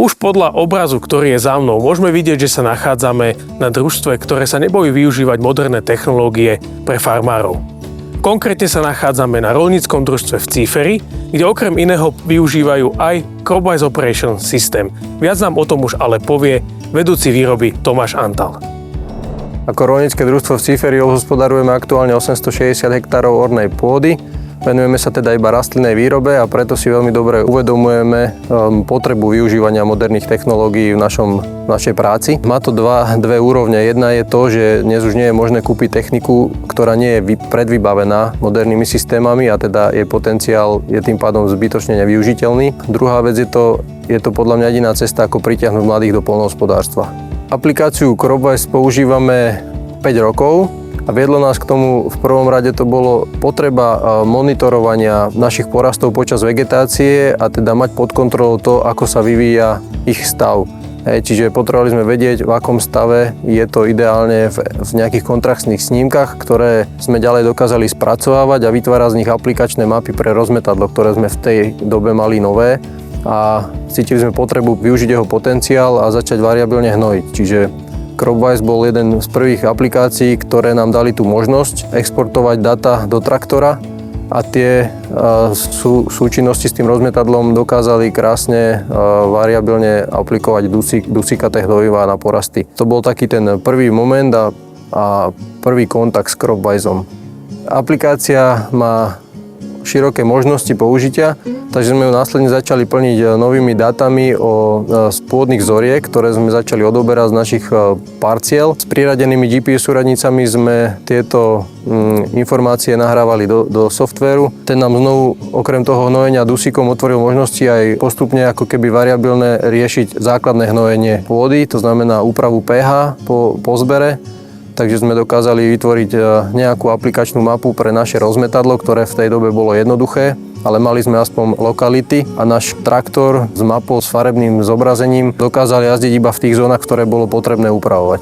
Už podľa obrazu, ktorý je za mnou, môžeme vidieť, že sa nachádzame na družstve, ktoré sa nebojí využívať moderné technológie pre farmárov. Konkrétne sa nachádzame na roľníckom družstve v Cíferi, kde okrem iného využívajú aj Cropwise Operation System. Viac nám o tom už ale povie vedúci výroby Tomáš Antal. Ako roľnícke družstvo v Cíferi obhospodarujeme aktuálne 860 hektárov ornej pôdy. Venujeme sa teda iba rastlinnej výrobe a preto si veľmi dobre uvedomujeme potrebu využívania moderných technológií v našej práci. Má to dve úrovne. Jedna je to, že dnes už nie je možné kúpiť techniku, ktorá nie je predvybavená modernými systémami a teda jej potenciál je tým pádom zbytočne nevyužiteľný. Druhá vec je to podľa mňa jediná cesta, ako pritiahnuť mladých do poľnohospodárstva. Aplikáciu Cropwise používame 5 rokov. A viedlo nás k tomu, v prvom rade to bolo potreba monitorovania našich porastov počas vegetácie a teda mať pod kontrolou to, ako sa vyvíja ich stav. Čiže potrebovali sme vedieť, v akom stave je to ideálne v nejakých kontrastných snímkach, ktoré sme ďalej dokázali spracovávať a vytvárať z nich aplikačné mapy pre rozmetadlo, ktoré sme v tej dobe mali nové. A cítili sme potrebu využiť jeho potenciál a začať variabilne hnojiť. Čiže Cropwise bol jeden z prvých aplikácií, ktoré nám dali tú možnosť exportovať data do traktora a tie súčinnosti s tým rozmetadlom dokázali krásne variabilne aplikovať dusíkaté hnojivá na porasty. To bol taký ten prvý moment a prvý kontakt s Cropwiseom. Aplikácia má široké možnosti použitia, takže sme ju následne začali plniť novými dátami z pôdnych vzoriek, ktoré sme začali odoberať z našich parciel. S priradenými GPS súradnicami sme tieto informácie nahrávali do softvéru. Ten nám znovu okrem toho hnojenia dusíkom otvoril možnosti aj postupne ako keby variabilne riešiť základné hnojenie pôdy, to znamená úpravu pH po zbere. Takže sme dokázali vytvoriť nejakú aplikačnú mapu pre naše rozmetadlo, ktoré v tej dobe bolo jednoduché, ale mali sme aspoň lokality a náš traktor s mapou, s farebným zobrazením dokázal jazdiť iba v tých zónach, ktoré bolo potrebné upravovať.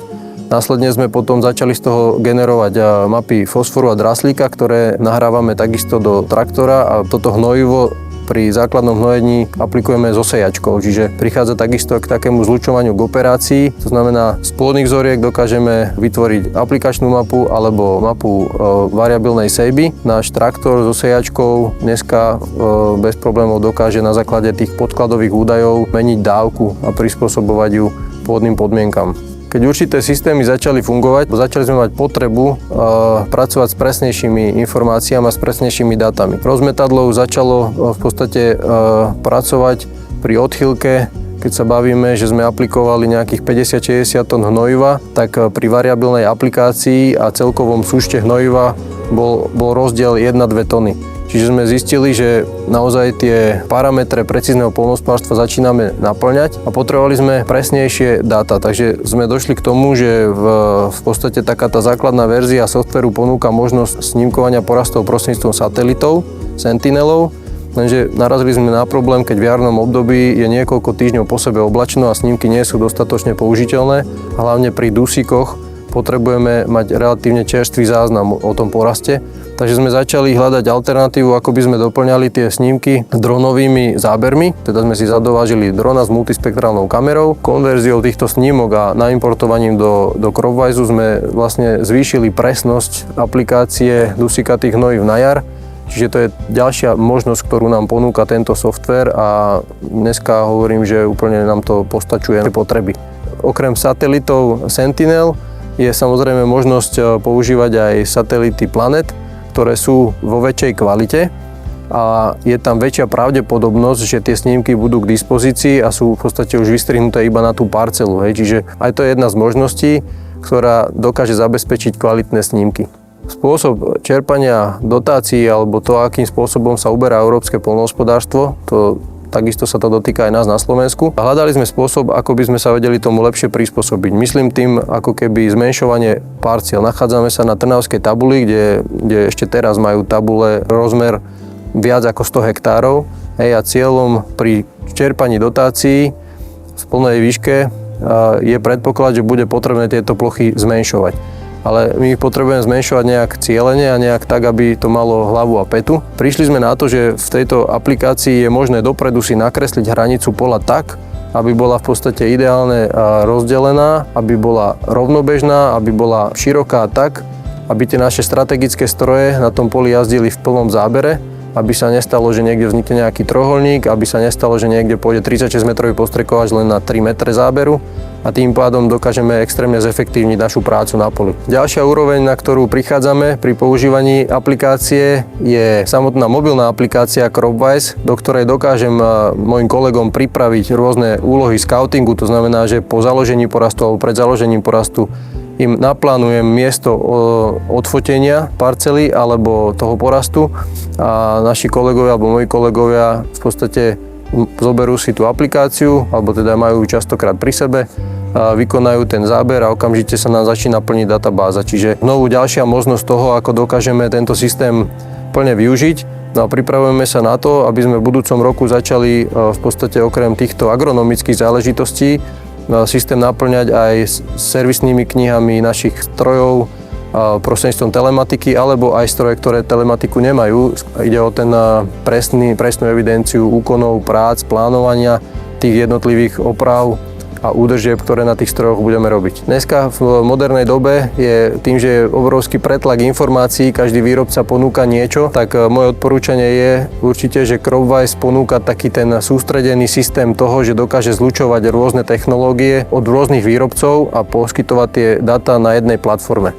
Následne sme potom začali z toho generovať mapy fosforu a draslíka, ktoré nahrávame takisto do traktora a toto hnojivo pri základnom hnojení aplikujeme so sejačkou, čiže prichádza takisto k takému zlučovaniu k operácii. To znamená, z pôdnych vzoriek dokážeme vytvoriť aplikačnú mapu alebo mapu variabilnej sejby. Náš traktor so sejačkou dneska bez problémov dokáže na základe tých podkladových údajov meniť dávku a prispôsobovať ju pôdnym podmienkam. Keď určité systémy začali fungovať, začali sme mať potrebu pracovať s presnejšími informáciami a s presnejšími dátami. Rozmetadlo začalo v podstate pracovať pri odchýlke. Keď sa bavíme, že sme aplikovali nejakých 50-60 tón hnojiva, tak pri variabilnej aplikácii a celkovom súšte hnojiva bol rozdiel 1-2 tony. Čiže sme zistili, že naozaj tie parametre precízneho poľnohospodárstva začíname naplňať a potrebovali sme presnejšie dáta. Takže sme došli k tomu, že v podstate taká tá základná verzia softvéru ponúka možnosť snímkovania porastov prostredníctvom satelitov, sentinelov, lenže narazili sme na problém, keď v jarnom období je niekoľko týždňov po sebe oblačno a snímky nie sú dostatočne použiteľné, hlavne pri dusíkoch potrebujeme mať relatívne čerstvý záznam o tom poraste. Takže sme začali hľadať alternatívu, ako by sme doplňali tie snímky dronovými zábermi. Teda sme si zadovážili drona s multispektrálnou kamerou. Konverziou týchto snímok a naimportovaním do Cropwise sme vlastne zvýšili presnosť aplikácie dusíkatých hnojív na jar. Čiže to je ďalšia možnosť, ktorú nám ponúka tento softvér a dneska hovorím, že úplne nám to postačuje na potreby. Okrem satelitov Sentinel je samozrejme možnosť používať aj satelity Planet, ktoré sú vo väčšej kvalite a je tam väčšia pravdepodobnosť, že tie snímky budú k dispozícii a sú v podstate už vystrihnuté iba na tú parcelu. Čiže aj to je jedna z možností, ktorá dokáže zabezpečiť kvalitné snímky. Spôsob čerpania dotácií alebo to, akým spôsobom sa uberá európske poľnohospodárstvo, takisto sa to dotýka aj nás na Slovensku. Hľadali sme spôsob, ako by sme sa vedeli tomu lepšie prispôsobiť. Myslím tým ako keby zmenšovanie parciel. Nachádzame sa na Trnavskej tabuli, kde ešte teraz majú tabule rozmer viac ako 100 hektárov. A cieľom pri čerpaní dotácií v plnej výške je predpoklad, že bude potrebné tieto plochy zmenšovať. Ale my ich potrebujeme zmenšovať nejak cieľene a nejak tak, aby to malo hlavu a petu. Prišli sme na to, že v tejto aplikácii je možné dopredu si nakresliť hranicu pola tak, aby bola v podstate ideálne rozdelená, aby bola rovnobežná, aby bola široká tak, aby tie naše strategické stroje na tom poli jazdili v plnom zábere, aby sa nestalo, že niekde vznikne nejaký trojuholník, aby sa nestalo, že niekde pôjde 36-metrový postrekovač len na 3 metre záberu a tým pádom dokážeme extrémne zefektívniť našu prácu na poli. Ďalšia úroveň, na ktorú prichádzame pri používaní aplikácie, je samotná mobilná aplikácia Cropwise, do ktorej dokážem mojim kolegom pripraviť rôzne úlohy scoutingu, to znamená, že po založení porastu alebo pred založením porastu im naplánujem miesto odfotenia parcely alebo toho porastu a naši kolegovia alebo moji kolegovia v podstate zoberú si tú aplikáciu alebo teda majú častokrát pri sebe, vykonajú ten záber a okamžite sa nám začína plniť databáza. Čiže znovu ďalšia možnosť toho, ako dokážeme tento systém plne využiť. No a pripravujeme sa na to, aby sme v budúcom roku začali v podstate okrem týchto agronomických záležitostí systém naplňať aj s servisnými knihami našich strojov prostredníctvom telematiky alebo aj stroje, ktoré telematiku nemajú. Ide o ten presnú evidenciu úkonov, prác, plánovania tých jednotlivých oprav a údržieb, ktoré na tých strojoch budeme robiť. Dneska v modernej dobe je tým, že je obrovský pretlak informácií, každý výrobca ponúka niečo, tak moje odporúčanie je určite, že Cropwise ponúka taký ten sústredený systém toho, že dokáže zlučovať rôzne technológie od rôznych výrobcov a poskytovať tie dáta na jednej platforme.